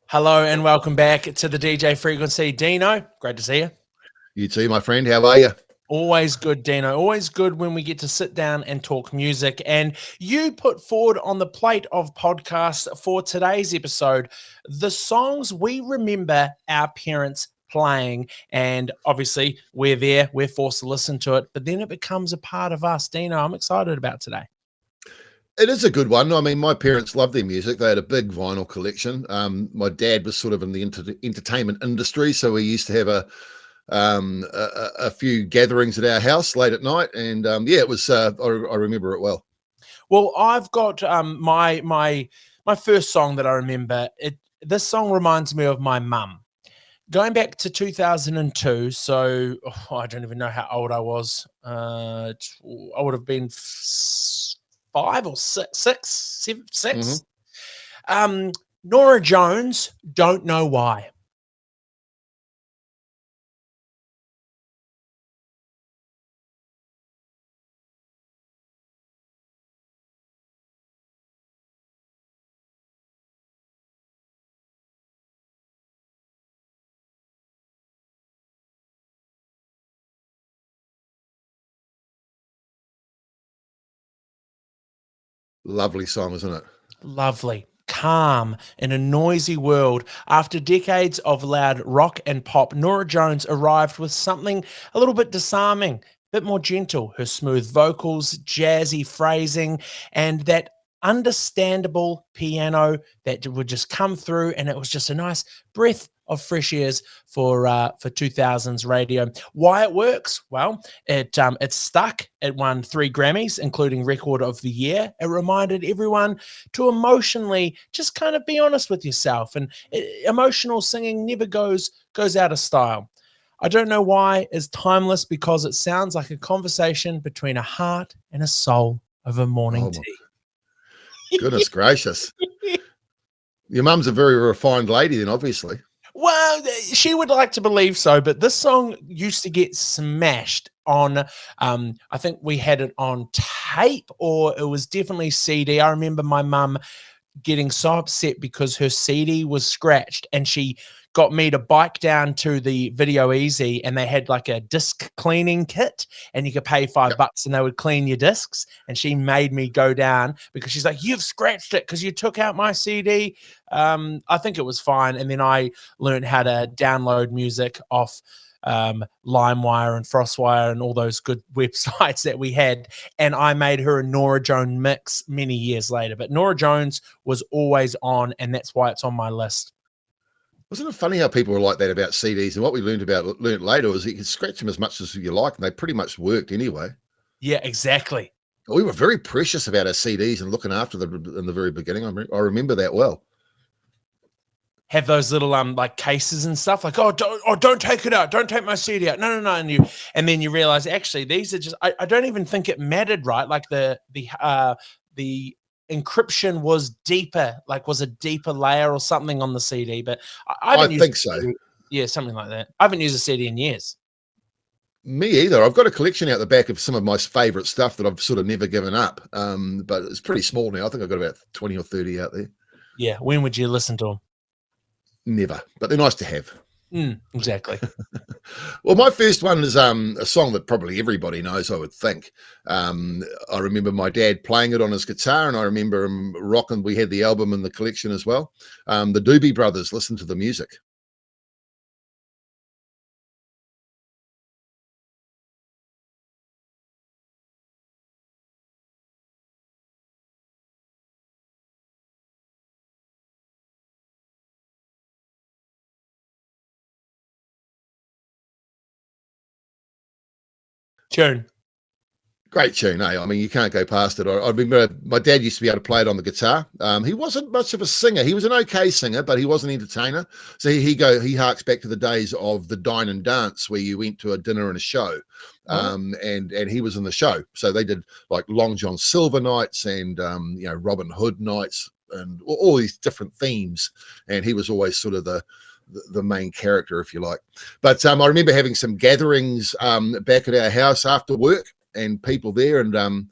Hello and welcome back to the DJ Frequency. Dino, great to see you. You too, my friend. How are you? Always good, Dino. Always good when we get to sit down and talk music. And you put forward on the plate of podcasts for today's episode the songs we remember our parents playing. And obviously, we're there, we're forced to listen to it, but then it becomes a part of us. Dino, I'm excited about today. It is a good one. I mean, my parents loved their music. They had a big vinyl collection. My dad was sort of in the entertainment industry, so we used to have a few gatherings at our house late at night, and yeah, it was. I remember it well. Well, I've got my first song that I remember. This song reminds me of my mum. Going back to 2002, so I don't even know how old I was. I would have been 5 or 6. Nora Jones, Don't Know Why. Lovely song, isn't it? Lovely. Calm in a noisy world. After decades of loud rock and pop, Nora Jones arrived with something a little bit disarming, a bit more gentle. Her smooth vocals, jazzy phrasing, and that understandable piano that would just come through, and it was just a nice breath of fresh airs for 2000s radio. Why it works? Well, it stuck. It won 3 Grammys, including Record of the Year. It reminded everyone to emotionally just kind of be honest with yourself, and emotional singing never goes out of style. I Don't Know Why is timeless because it sounds like a conversation between a heart and a soul over morning tea. Goodness gracious. Your mum's a very refined lady then, obviously. Well, she would like to believe so, but this song used to get smashed on, I think we had it on tape, or it was definitely CD. I remember my mum getting so upset because her CD was scratched, and she got me to bike down to the Video Easy, and they had like a disc cleaning kit, and you could pay $5 and they would clean your discs. And she made me go down because she's like, "You've scratched it because you took out my CD." I think it was fine. And then I learned how to download music off LimeWire and FrostWire and all those good websites that we had, and I made her a Nora Jones mix many years later. But Nora Jones was always on, and that's why it's on my list. Wasn't it funny how people were like that about CDs? And what we learned later was you could scratch them as much as you like, and they pretty much worked anyway. Yeah, exactly. We were very precious about our CDs and looking after them in the very beginning. I remember that well. Have those little like cases and stuff, like, don't take it out, don't take my CD out, no, and then you realize actually these are just, I don't even think it mattered, right? Like the encryption was deeper, like was a deeper layer or something on the CD. But I think so. Yeah, something like that. I haven't used a CD in years. Me either. I've got a collection out the back of some of my favorite stuff that I've sort of never given up. But it's pretty small now. I think I've got about 20 or 30 out there. Yeah. When would you listen to them? Never, but they're nice to have. Exactly. Well, my first one is a song that probably everybody knows, I would think. I remember my dad playing it on his guitar, and I remember him rocking. We had the album in the collection as well. The Doobie Brothers, Listen to the Music. Tune. Great tune, eh? I mean, you can't go past it. I remember my dad used to be able to play it on the guitar. He wasn't much of a singer. He was an okay singer, but he was an entertainer. So he harks back to the days of the dine and dance where you went to a dinner and a show. And he was in the show. So they did like Long John Silver nights and Robin Hood nights and all these different themes. And he was always sort of the main character, if you like. But I remember having some gatherings back at our house after work, and people there, and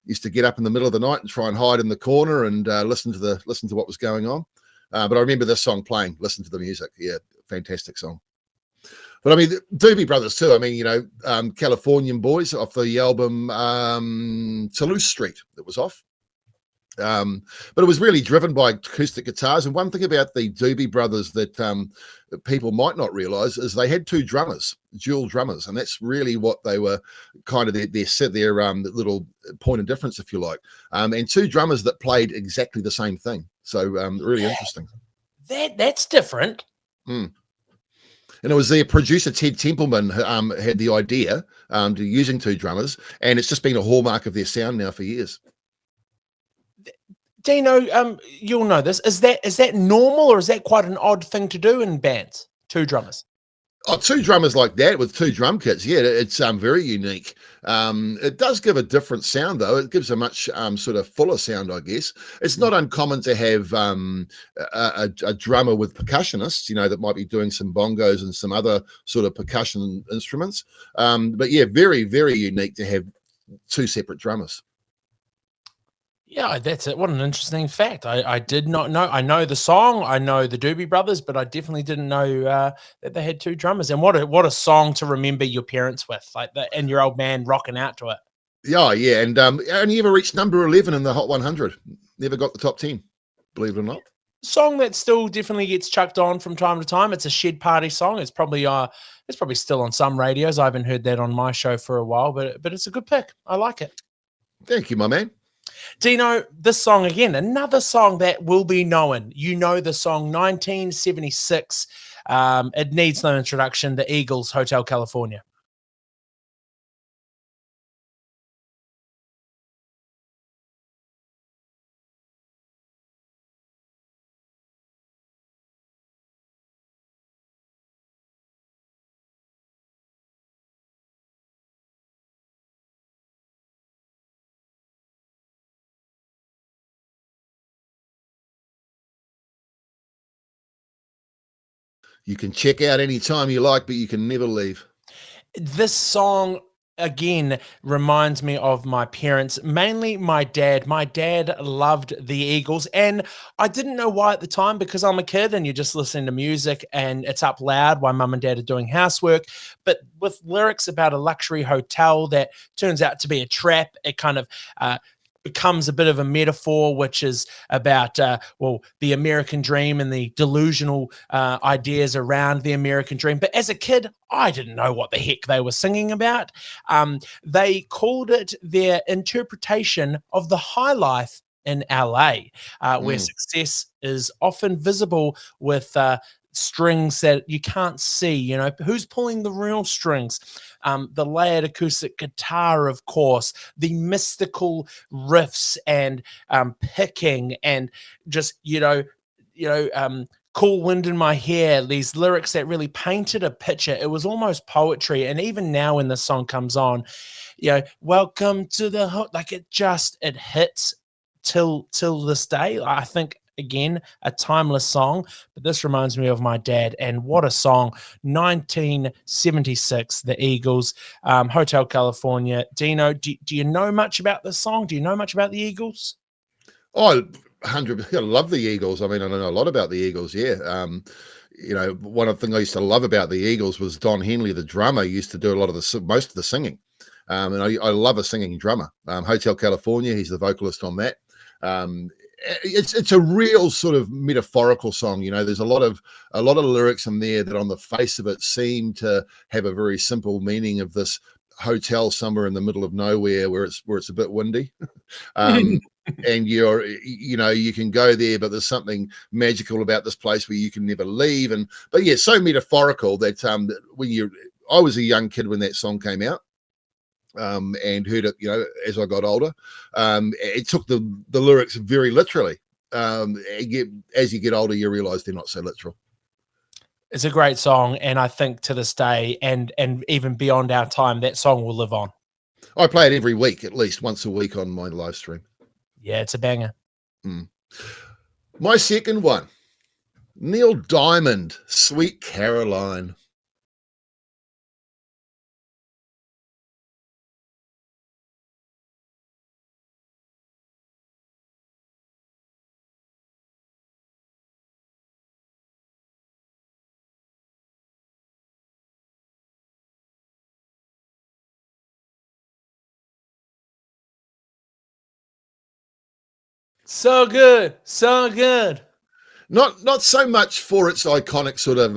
used to get up in the middle of the night and try and hide in the corner and listen to what was going on. But I remember this song playing. Listen to the music. Yeah, fantastic song. But I mean, the Doobie Brothers too. I mean, Californian Boys off the album Toulouse Street that was off. But it was really driven by acoustic guitars. And one thing about the Doobie Brothers that people might not realize is they had two drummers, dual drummers, and that's really what they were kind of their little point of difference, if you like. And two drummers that played exactly the same thing. So really interesting. That's different. Mm. And it was their producer Ted Templeman had the idea to using two drummers, and it's just been a hallmark of their sound now for years. Dino, you'll know this. Is that normal, or is that quite an odd thing to do in bands? Two drummers. Oh, two drummers like that with two drum kits. Yeah, it's very unique. It does give a different sound, though. It gives a much sort of fuller sound, I guess. It's not uncommon to have a drummer with percussionists, that might be doing some bongos and some other sort of percussion instruments. But yeah, very, very unique to have two separate drummers. Yeah, that's it. What an interesting fact. I did not know. I know the song, I know the Doobie Brothers, but I definitely didn't know that they had two drummers. And what a song to remember your parents with, and your old man rocking out to it. Yeah. And only ever reached number 11 in the Hot 100. Never got the top 10, believe it or not. Song that still definitely gets chucked on from time to time. It's a shed party song. It's probably still on some radios. I haven't heard that on my show for a while, but it's a good pick. I like it. Thank you, my man. Dino, this song again, another song that will be known. You know the song 1976. It needs no introduction. The Eagles, Hotel California. You can check out anytime you like, but you can never leave. This song again reminds me of my parents, mainly my dad. My dad loved the Eagles, and I didn't know why at the time, because I'm a kid and you're just listening to music and it's up loud while mum and dad are doing housework. But with lyrics about a luxury hotel that turns out to be a trap, it kind of becomes a bit of a metaphor, which is about the American dream and the delusional ideas around the American dream. But as a kid, I didn't know what the heck they were singing about. They called it their interpretation of the high life in LA, where success is often visible with strings that you can't see. Who's pulling the real strings? The layered acoustic guitar, of course, the mystical riffs and picking, and just cool wind in my hair. These lyrics that really painted a picture. It was almost poetry. And even now, when the song comes on, welcome to the like it hits till this day. I think, again, a timeless song, but this reminds me of my dad. And what a song. 1976, the Eagles, Hotel California. Dino, do you know much about this song? Do you know much about the Eagles? Oh, 100%. I love the Eagles. I mean, I know a lot about the Eagles. Yeah. One of the things I used to love about the Eagles was Don Henley, the drummer, used to do a lot of most of the singing. And I love a singing drummer. Hotel California, he's the vocalist on that. It's a real sort of metaphorical song. There's a lot of lyrics in there that on the face of it seem to have a very simple meaning of this hotel somewhere in the middle of nowhere where it's a bit windy. And you can go there, but there's something magical about this place where you can never leave. But yeah, so metaphorical that I was a young kid when that song came out. And heard it, as I got older. It took the lyrics very literally. As you get older, you realize they're not so literal. It's a great song, and I think to this day, and even beyond our time, that song will live on. I play it every week, at least once a week on my live stream. Yeah, it's a banger. My second one, Neil Diamond, Sweet Caroline. So good, so good. Not so much for its iconic sort of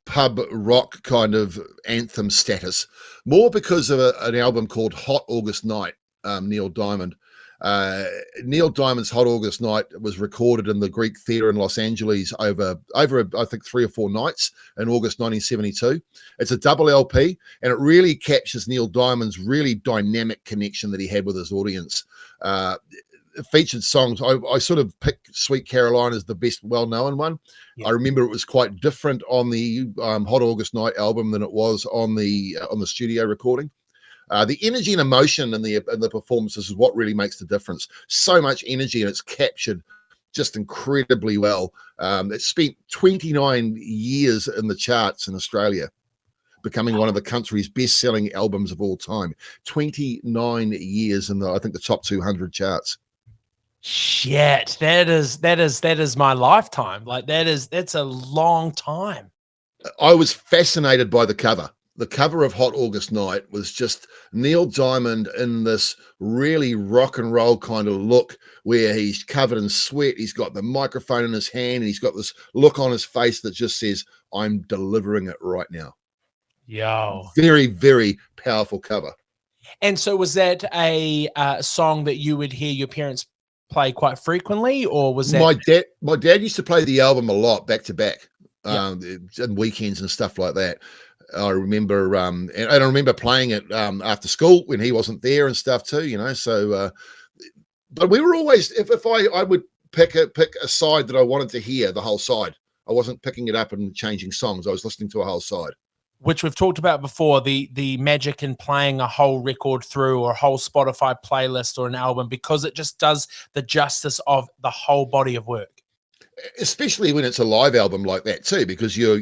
pub rock kind of anthem status, more because of an album called Hot August Night, Neil Diamond. Uh, Neil Diamond's Hot August Night was recorded in the Greek Theatre in Los Angeles over I think 3 or 4 nights in August 1972. It's a double LP, and it really captures Neil Diamond's really dynamic connection that he had with his audience. Featured songs. I sort of picked Sweet Caroline as the best well-known one. Yeah. I remember it was quite different on the Hot August Night album than it was on the studio recording. The energy and emotion in the performances is what really makes the difference. So much energy, and it's captured just incredibly well. It spent 29 years in the charts in Australia, becoming one of the country's best-selling albums of all time. 29 years in I think the top 200 charts. Shit, that is my lifetime. Like that's a long time. I was fascinated by the cover. The cover of Hot August Night was just Neil Diamond in this really rock and roll kind of look where he's covered in sweat. He's got the microphone in his hand, and he's got this look on his face that just says, I'm delivering it right now. Yo. Very, very powerful cover. And so was that a song that you would hear your parents play quite frequently, or was that My dad used to play the album a lot back to back, Yeah. and weekends and stuff like that. I remember, and I remember playing it after school when he wasn't there and stuff too, you know. So, but we were always, if I would pick a side that I wanted to hear, the whole side. I wasn't picking it up and changing songs. I was listening to a whole side. which we've talked about before, the magic in playing a whole record through or a whole Spotify playlist or an album, because it just does the justice of the whole body of work. Especially when it's a live album like that too, because you're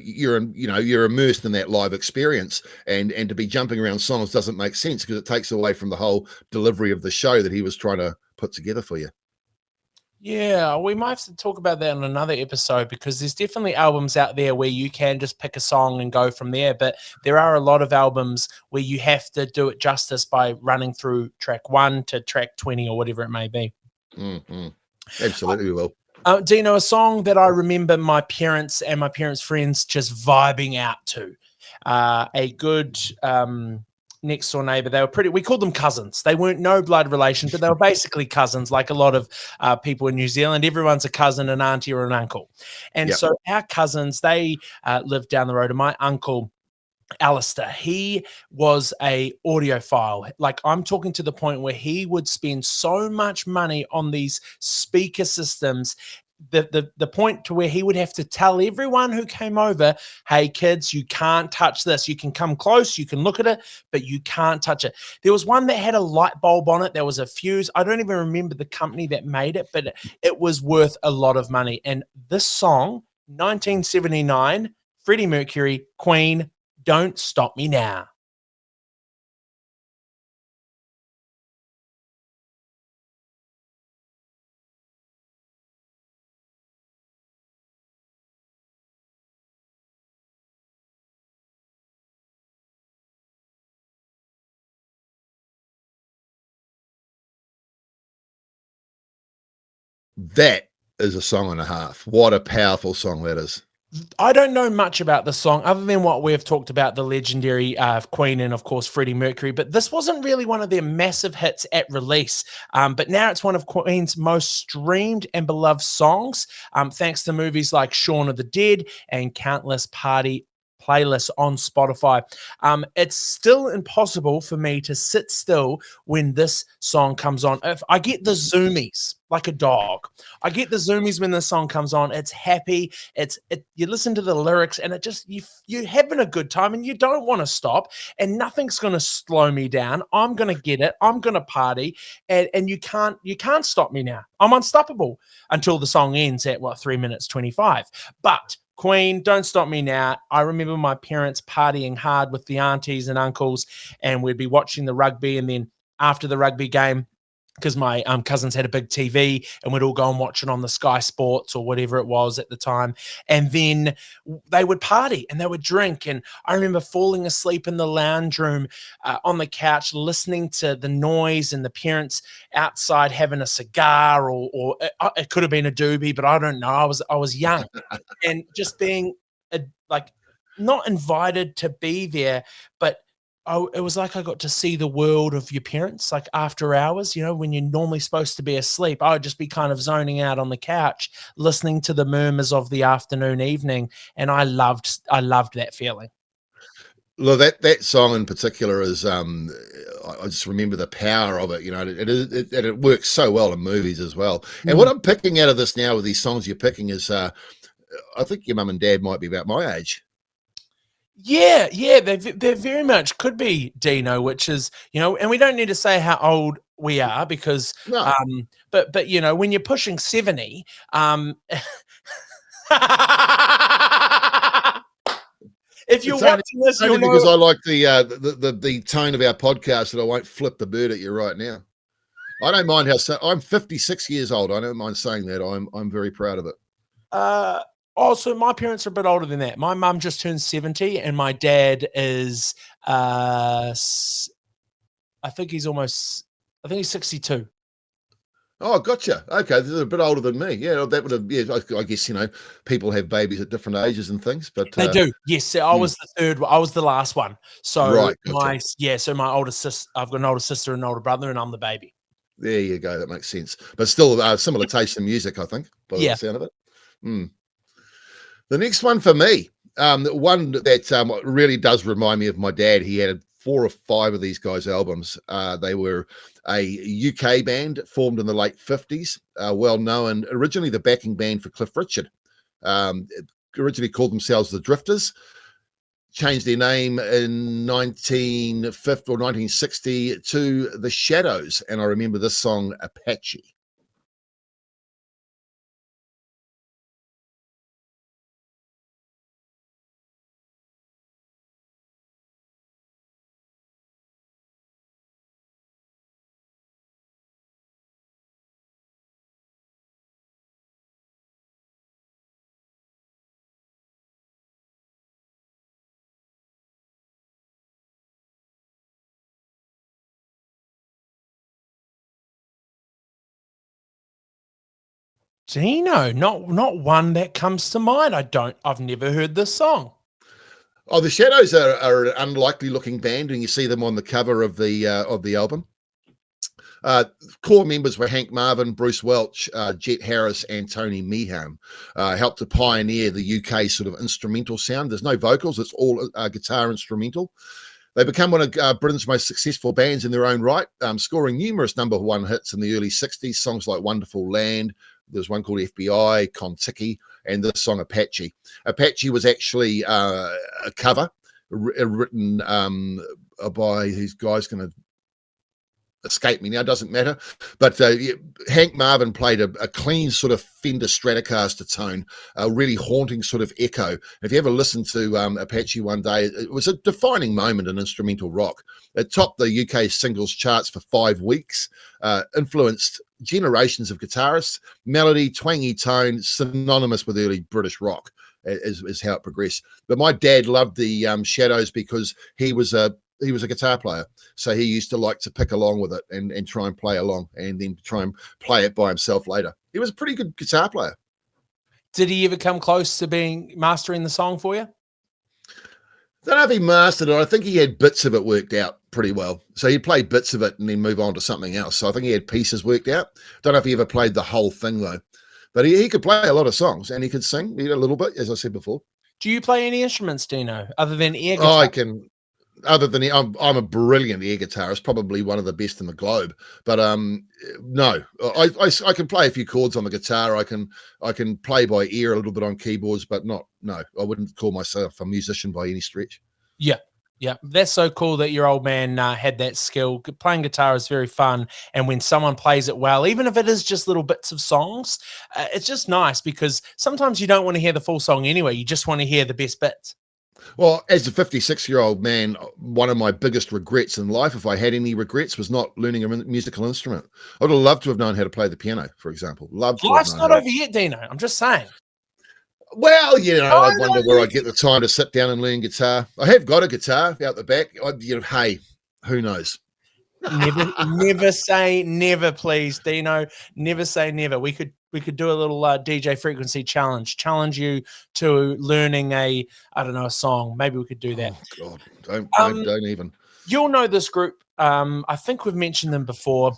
immersed in that live experience, and to be jumping around songs doesn't make sense because it takes away from the whole delivery of the show that he was trying to put together for you. Yeah, we might have to talk about that on another episode, because there's definitely albums out there where you can just pick a song and go from there. But there are a lot of albums where you have to do it justice by running through track 1 to track 20 or whatever it may be. Mm-hmm. Absolutely, we will. Dino, a song that I remember my parents and my parents' friends just vibing out to. A good next door neighbor. They were we called them cousins. They weren't no blood relation, but they were basically cousins, like a lot of people in New Zealand. Everyone's a cousin, an auntie, or an uncle. And Yep. so our cousins, they lived down the road. And my uncle, Alistair, he was a audiophile. Like, I'm talking to the point where he would spend so much money on these speaker systems, the point to where he would have to tell everyone who came over, hey kids, you can't touch this. You can come close, you can look at it, but you can't touch it. There was one that had a light bulb on it. There was a fuse. I don't even remember the company that made it, but it was worth a lot of money. And this song, 1979, Freddie Mercury, Queen, Don't Stop Me Now. That is a song and a half. What a powerful song that is. I don't know much about the song other than what we've talked about, the legendary Queen and, of course, Freddie Mercury. But this wasn't really one of their massive hits at release. But now it's one of Queen's most streamed and beloved songs, thanks to movies like Shaun of the Dead and countless party playlists on Spotify. It's still impossible for me to sit still when this song comes on. If I get the zoomies like a dog, I get the zoomies when the song comes on. It's happy. You listen to the lyrics and it just, you're having a good time and you don't want to stop, and nothing's going to slow me down. I'm going to get it. I'm going to party, and you can't stop me now. I'm unstoppable until the song ends at 3 minutes 25. But Queen, Don't Stop Me Now. I remember my parents partying hard with the aunties and uncles, and we'd be watching the rugby, and then after the rugby game, because my cousins had a big TV and we'd all go and watch it on the Sky Sports or whatever it was at the time. And then they would party and they would drink. And I remember falling asleep in the lounge room on the couch, listening to the noise and the parents outside having a cigar, or it could have been a doobie, but I don't know. I was young and just being like not invited to be there, but it was like I got to see the world of your parents, like after hours, when you're normally supposed to be asleep. I would just be kind of zoning out on the couch, listening to the murmurs of the afternoon, evening, and I loved that feeling. Well, that song in particular is, I just remember the power of it. It works so well in movies as well. And what I'm picking out of this now with these songs you're picking is, I think your mum and dad might be about my age. Yeah, they very much could be, Dino, which is, and we don't need to say how old we are because, No. but when you're pushing 70, if you're It's watching this, only you'll know. because I like the tone of our podcast that I won't flip the bird at you right now. I don't mind I'm 56 years old. I don't mind saying that. I'm very proud of it. So my parents are a bit older than that. My mum just turned 70 and my dad is, I think he's 62. Oh, gotcha. Okay, they're a bit older than me. Yeah, that would have. Yeah, I guess people have babies at different ages and things, but They do. Yes, I was the third. I was the last one. So right, gotcha. so my older sister. I've got an older sister and an older brother, and I'm the baby. There you go. That makes sense. But still, similar taste in music, I think, by the sound of it. The next one for me, one that really does remind me of my dad. He had 4 or 5 of these guys' albums. They were a UK band formed in the late 50s, well known, originally the backing band for Cliff Richard. Originally called themselves the Drifters, changed their name in 1950 or 1960 to the Shadows. And I remember this song, Apache. Dino, not one that comes to mind. I've never heard this song. Oh, the Shadows are an unlikely looking band, and you see them on the cover of the album. Core members were Hank Marvin, Bruce Welch, Jet Harris, and Tony Meehan. Helped to pioneer the UK sort of instrumental sound. There's no vocals; it's all guitar instrumental. They become one of Britain's most successful bands in their own right, scoring numerous #1 hits in the early 60s, songs like Wonderful Land. There's one called FBI, Kon-Tiki, and this song Apache. Apache was actually a cover written by these guys going to escape me now, doesn't matter. But Hank Marvin played a clean sort of Fender Stratocaster tone, a really haunting sort of echo. If you ever listen to Apache one day, it was a defining moment in instrumental rock. It topped the UK singles charts for 5 weeks, influenced generations of guitarists. Melody, twangy tone, synonymous with early British rock is how it progressed. But my dad loved the Shadows because he was a guitar player, so he used to like to pick along with it and try and play along and then try and play it by himself later. He was a pretty good guitar player. Did he ever come close to mastering the song for you? I don't know if he mastered it. I think he had bits of it worked out pretty well. So he'd play bits of it and then move on to something else. So I think he had pieces worked out. Don't know if he ever played the whole thing though. But he could play a lot of songs and he could sing a little bit, as I said before. Do you play any instruments, Dino, other than air guitar? I can. Other than I'm a brilliant air guitarist, probably one of the best in the globe. But no, I can play a few chords on the guitar. I can play by ear a little bit on keyboards, but no, I wouldn't call myself a musician by any stretch. Yeah, that's so cool that your old man had that skill. Playing guitar is very fun, and when someone plays it well, even if it is just little bits of songs, it's just nice because sometimes you don't want to hear the full song anyway. You just want to hear the best bits. Well, as a 56-year-old man, one of my biggest regrets in life, if I had any regrets, was not learning a musical instrument. I would have loved to have known how to play the piano, for example. Loved to have Life's known not how to. over yet, Dino. I'm just saying. Well, No, I wonder no, where I get the time to sit down and learn guitar. I have got a guitar out the back. Hey, who knows? never say never, please, Dino. Never say never. We could do a little DJ frequency challenge. Challenge you to learning I don't know, a song. Maybe we could do that. Oh God, don't Um, don't even. you'll know this group. I think we've mentioned them before.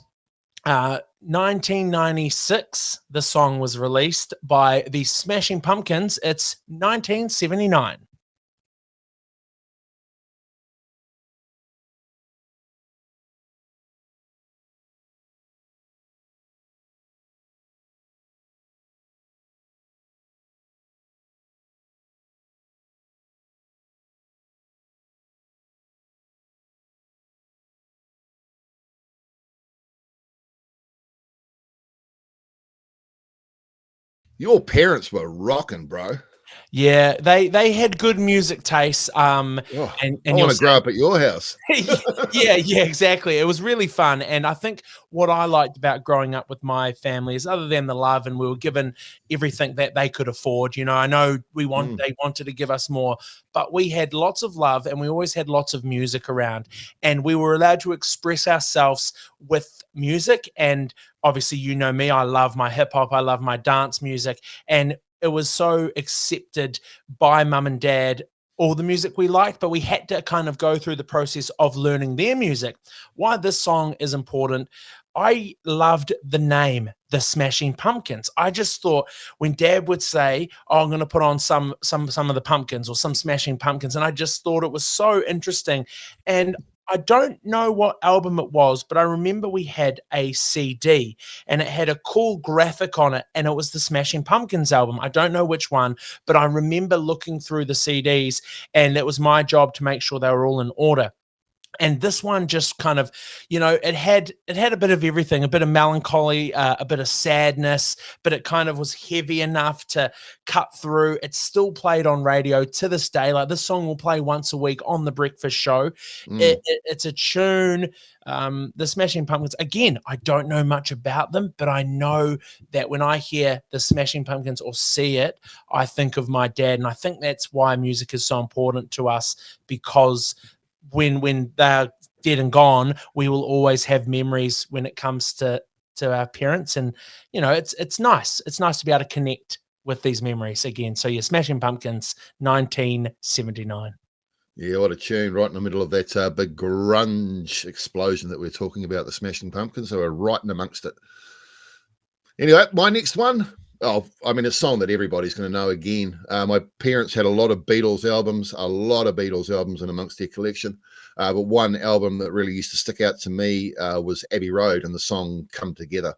1996, the song was released by the Smashing Pumpkins. It's 1979. Your parents were rocking, bro. Yeah, they had good music taste. Oh, I And you'll want to say grow up at your house. yeah, yeah, exactly. It was really fun, and I think what I liked about growing up with my family is other than the love, and we were given everything that they could afford. I know Mm. they wanted to give us more, but we had lots of love, and we always had lots of music around, and we were allowed to express ourselves with music. And obviously, me, I love my hip hop, I love my dance music, and it was so accepted by mum and dad, all the music we liked, but we had to kind of go through the process of learning their music. Why this song is important, I loved the name, the Smashing Pumpkins. I just thought when Dad would say, "Oh, I'm going to put on some of the Pumpkins or some Smashing Pumpkins," and I just thought it was so interesting. And I don't know what album it was, but I remember we had a CD and it had a cool graphic on it, and it was the Smashing Pumpkins album. I don't know which one, but I remember looking through the CDs, and it was my job to make sure they were all in order. And this one just kind of, it had a bit of everything, a bit of melancholy, a bit of sadness, but it kind of was heavy enough to cut through. It's still played on radio to this day. Like, this song will play once a week on the breakfast show. Mm. It's a tune. The Smashing Pumpkins, again, I don't know much about them, but I know that when I hear the Smashing Pumpkins or see it, I think of my dad. And I think that's why music is so important to us, because when they're dead and gone, we will always have memories when it comes to our parents. And it's nice. It's nice to be able to connect with these memories again. So, yeah, Smashing Pumpkins, 1979. Yeah, what a tune right in the middle of that big grunge explosion that we're talking about, the Smashing Pumpkins. So we're right in amongst it. Anyway, my next one. Oh, I mean, a song that everybody's going to know again. My parents had a lot of Beatles albums in amongst their collection. But one album that really used to stick out to me was Abbey Road and the song Come Together.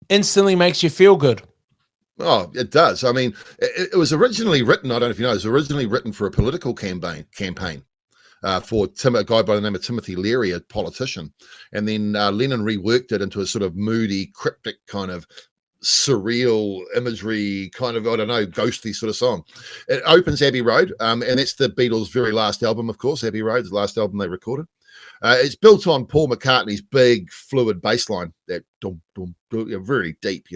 Instantly makes you feel good. Oh, it does. I mean, it was originally written, I don't know if you know, it was originally written for a political campaign. For a guy by the name of Timothy Leary, a politician. And then Lennon reworked it into a sort of moody, cryptic kind of surreal imagery, kind of, I don't know, ghostly sort of song. It opens Abbey Road, and that's the Beatles' very last album, of course. Abbey Road, the last album they recorded. It's built on Paul McCartney's big fluid bass line, that dum, dum, dum, very deep,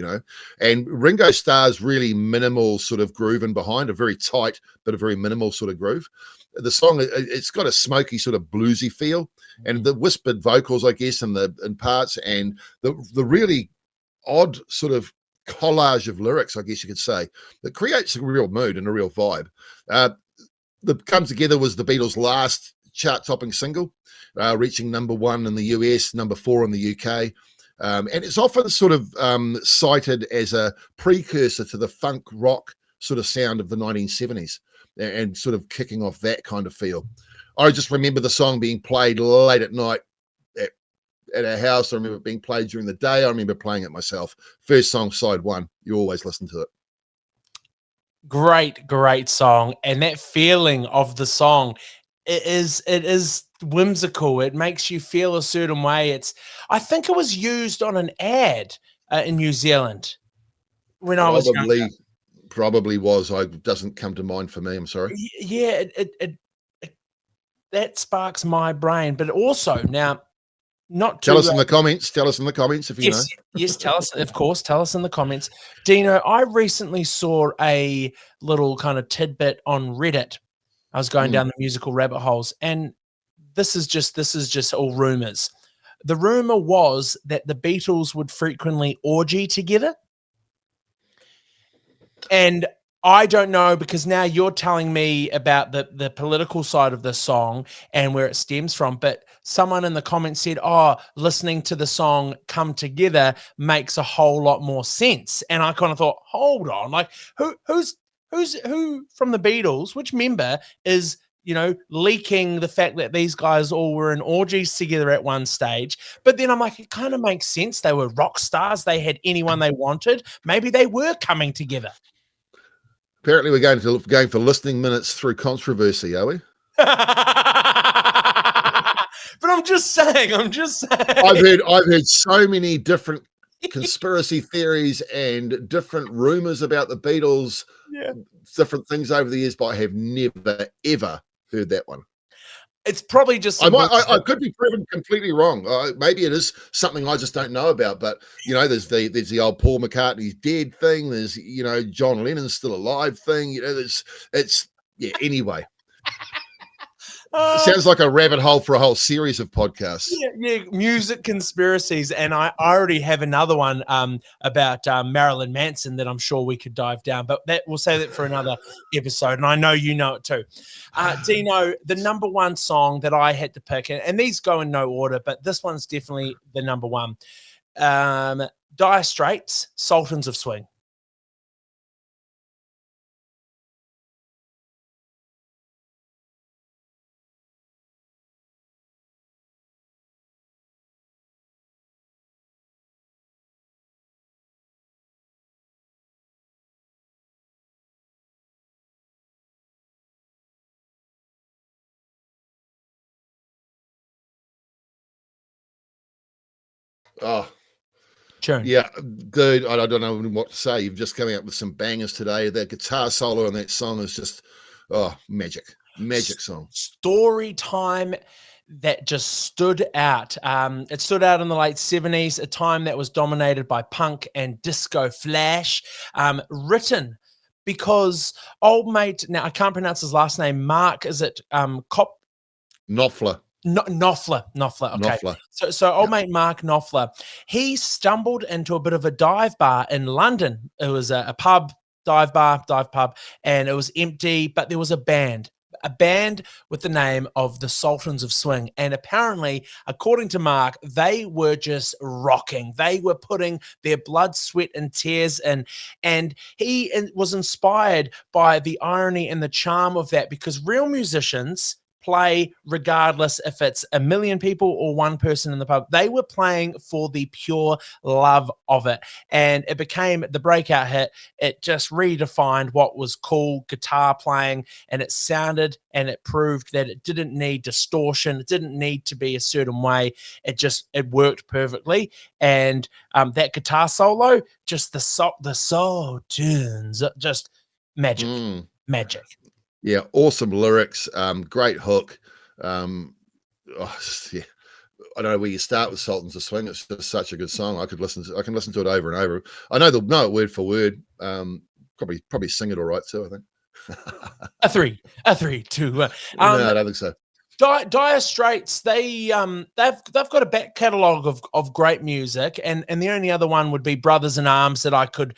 and Ringo Starr's really minimal sort of groove in behind, a very tight but a very minimal sort of groove. The song, it's got a smoky sort of bluesy feel, and the whispered vocals, I guess, in parts, and the really odd sort of collage of lyrics, I guess you could say, that creates a real mood and a real vibe. Uh, the Come Together was the Beatles' last chart-topping single, reaching #1 in the US, #4 in the UK. And it's often sort of cited as a precursor to the funk rock sort of sound of the 1970s. and sort of kicking off that kind of feel. I just remember the song being played late at night at our house. I remember it being played during the day. I remember playing it myself. First song, side one. You always listen to it. Great song. And that feeling of the song, it is whimsical. It makes you feel a certain way. I think it was used on an ad in New Zealand when I was younger. Probably was. I doesn't come to mind for me. I'm sorry. Yeah, that sparks my brain. But also now, not to tell us in the comments. Tell us in the comments if you know. Yes, tell us, of course, tell us in the comments. Dino, I recently saw a little kind of tidbit on Reddit. I was going down the musical rabbit holes, and this is just all rumors. The rumor was that the Beatles would frequently orgy together. And I don't know, because now you're telling me about the political side of the song and where it stems from, but someone in the comments said, oh, listening to the song Come Together makes a whole lot more sense. And I kind of thought, hold on, like who from the Beatles, which member is, leaking the fact that these guys all were in orgies together at one stage? But then I'm like, it kind of makes sense. They were rock stars. They had anyone they wanted. Maybe they were coming together. Apparently, we're going for listening minutes through controversy, are we? But I'm just saying. I've heard so many different conspiracy theories and different rumors about the Beatles, different things over the years, but I have never ever heard that one. It's probably just I could be proven completely wrong. Maybe it is something I just don't know about. But there's the old Paul McCartney's dead thing. There's John Lennon's still alive thing. Anyway. It sounds like a rabbit hole for a whole series of podcasts. Yeah, music conspiracies, and I already have another one about Marilyn Manson that I'm sure we could dive down, but we'll say that for another episode, and I know you know it too. Dino, the number one song that I had to pick, and these go in no order, but this one's definitely the number one. Dire Straits, Sultans of Swing. Oh, Tune. Yeah, dude, I don't know what to say. You've just coming up with some bangers today. That guitar solo on that song is just, magic song. Story time that just stood out. It stood out in the late 70s, a time that was dominated by punk and disco flash, written because old mate, now I can't pronounce his last name, Mark, is it Knopfler. Knopfler. Okay. Knopfler. So old mate Mark Knopfler, he stumbled into a bit of a dive bar in London. It was a pub, dive pub, and it was empty, but there was a band with the name of the Sultans of Swing. And apparently, according to Mark, they were just rocking. They were putting their blood, sweat, and tears in. And he was inspired by the irony and the charm of that, because real musicians play regardless if it's a million people or one person in the pub. They were playing for the pure love of it, and it became the breakout hit. It just redefined what was cool guitar playing, and it sounded and it proved that it didn't need distortion. It didn't need to be a certain way. It worked perfectly. And that guitar solo, just the soul tunes, just magic. Magic. Yeah, awesome lyrics, great hook. I don't know where you start with Sultans of Swing. It's just such a good song. I can listen to it over and over. I know it word for word. Probably sing it all right too, I think. a three, two. No, I don't think so. Dire Straits, they've got a back catalogue of great music, and the only other one would be Brothers in Arms that I could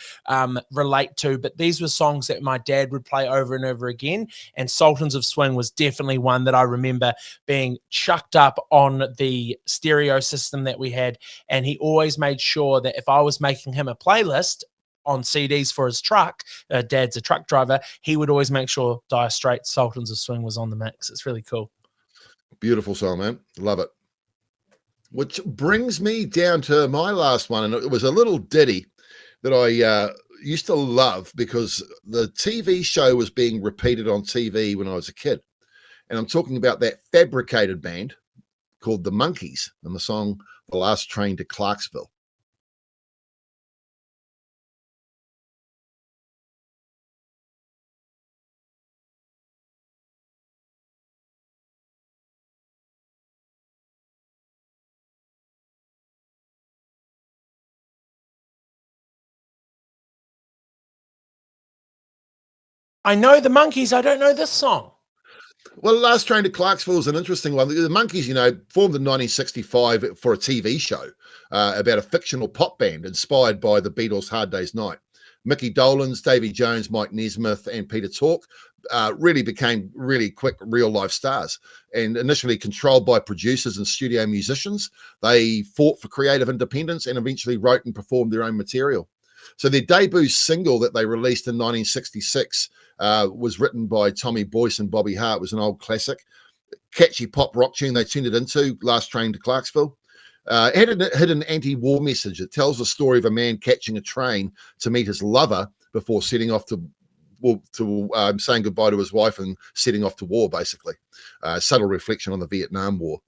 relate to, but these were songs that my dad would play over and over again, and Sultans of Swing was definitely one that I remember being chucked up on the stereo system that we had, and he always made sure that if I was making him a playlist, on CDs for his truck. Dad's a truck driver. He would always make sure Dire Straits' Sultans of Swing was on the mix. It's really cool. Beautiful song, man. Love it. Which brings me down to my last one, and it was a little ditty that I used to love because the TV show was being repeated on TV when I was a kid. And I'm talking about that fabricated band called the Monkees and the song The Last Train to Clarksville. I know the Monkees. I don't know this song. Well, Last Train to Clarksville is an interesting one. The Monkees, formed in 1965 for a TV show about a fictional pop band inspired by the Beatles' Hard Day's Night. Mickey Dolenz, Davy Jones, Mike Nesmith, and Peter Tork really became really quick real-life stars. And initially controlled by producers and studio musicians, they fought for creative independence and eventually wrote and performed their own material. So their debut single that they released in 1966 was written by Tommy Boyce and Bobby Hart. It was an old classic, catchy pop rock tune they tuned it into, Last Train to Clarksville. It had a hidden anti-war message. It tells the story of a man catching a train to meet his lover before setting off to saying goodbye to his wife and setting off to war, basically. Subtle reflection on the Vietnam War.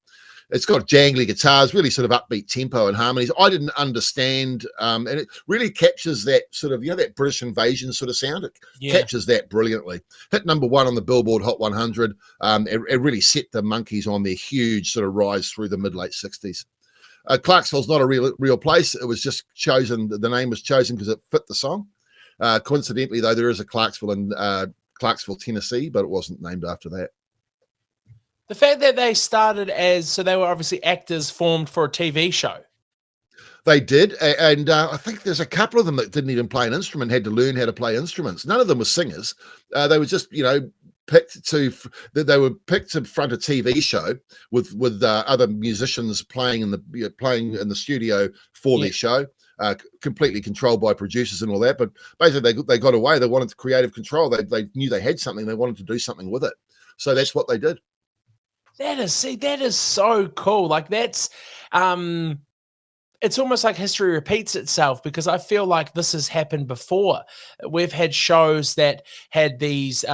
It's got jangly guitars, really sort of upbeat tempo and harmonies. I didn't understand, and it really captures that sort of, that British invasion sort of sound. It captures that brilliantly. Hit number 1 on the Billboard Hot 100. It really set the Monkees on their huge sort of rise through the mid-late 60s. Clarksville's not a real place. It was just chosen. The name was chosen because it fit the song. Coincidentally, though, there is a Clarksville in Clarksville, Tennessee, but it wasn't named after that. The fact that they started so they were obviously actors formed for a TV show. They did, and I think there's a couple of them that didn't even play an instrument, had to learn how to play instruments. None of them were singers. They were just, picked to front a TV show with other musicians playing in the studio for their show. Completely controlled by producers and all that, but basically they got away. They wanted creative control. They knew they had something. They wanted to do something with it, so that's what they did. That is so cool. Like that's it's almost like history repeats itself, because I feel like this has happened before. We've had shows that had these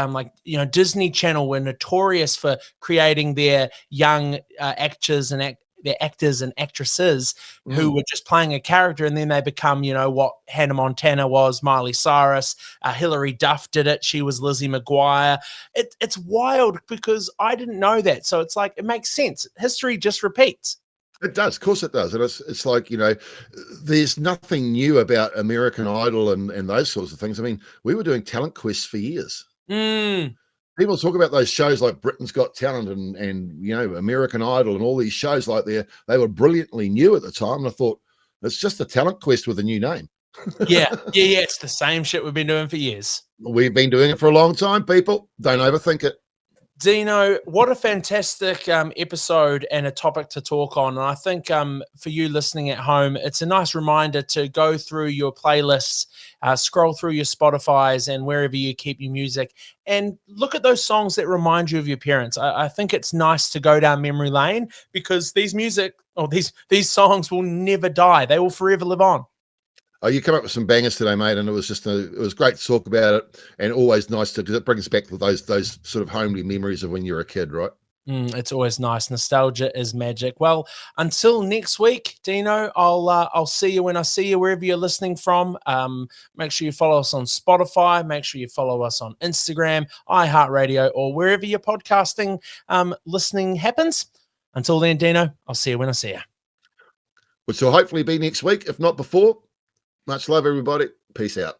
Disney Channel were notorious for creating their young actors and actresses who were just playing a character, and then they become, what Hannah Montana was, Miley Cyrus, Hilary Duff did it. She was Lizzie McGuire. It's wild because I didn't know that. So it's like, it makes sense. History just repeats. It does, of course it does. And it's like, there's nothing new about American Idol and those sorts of things. I mean, we were doing talent quests for years. People talk about those shows like Britain's Got Talent and American Idol and all these shows like they were brilliantly new at the time. And I thought, it's just a talent quest with a new name. Yeah. It's the same shit we've been doing for years. We've been doing it for a long time, people. Don't overthink it. Dino, what a fantastic episode and a topic to talk on. And I think for you listening at home, it's a nice reminder to go through your playlists, scroll through your Spotifys and wherever you keep your music, and look at those songs that remind you of your parents. I think it's nice to go down memory lane, because these songs will never die. They will forever live on. Oh, you come up with some bangers today, mate, and it was great to talk about it, and always nice because it brings back those sort of homely memories of when you were a kid, right? It's always nice. Nostalgia is magic. Well, until next week, Dino, I'll see you when I see you, wherever you're listening from. Make sure you follow us on Spotify. Make sure you follow us on Instagram, iHeartRadio, or wherever your podcasting listening happens. Until then, Dino, I'll see you when I see you. Which will hopefully be next week, if not before. Much love, everybody. Peace out.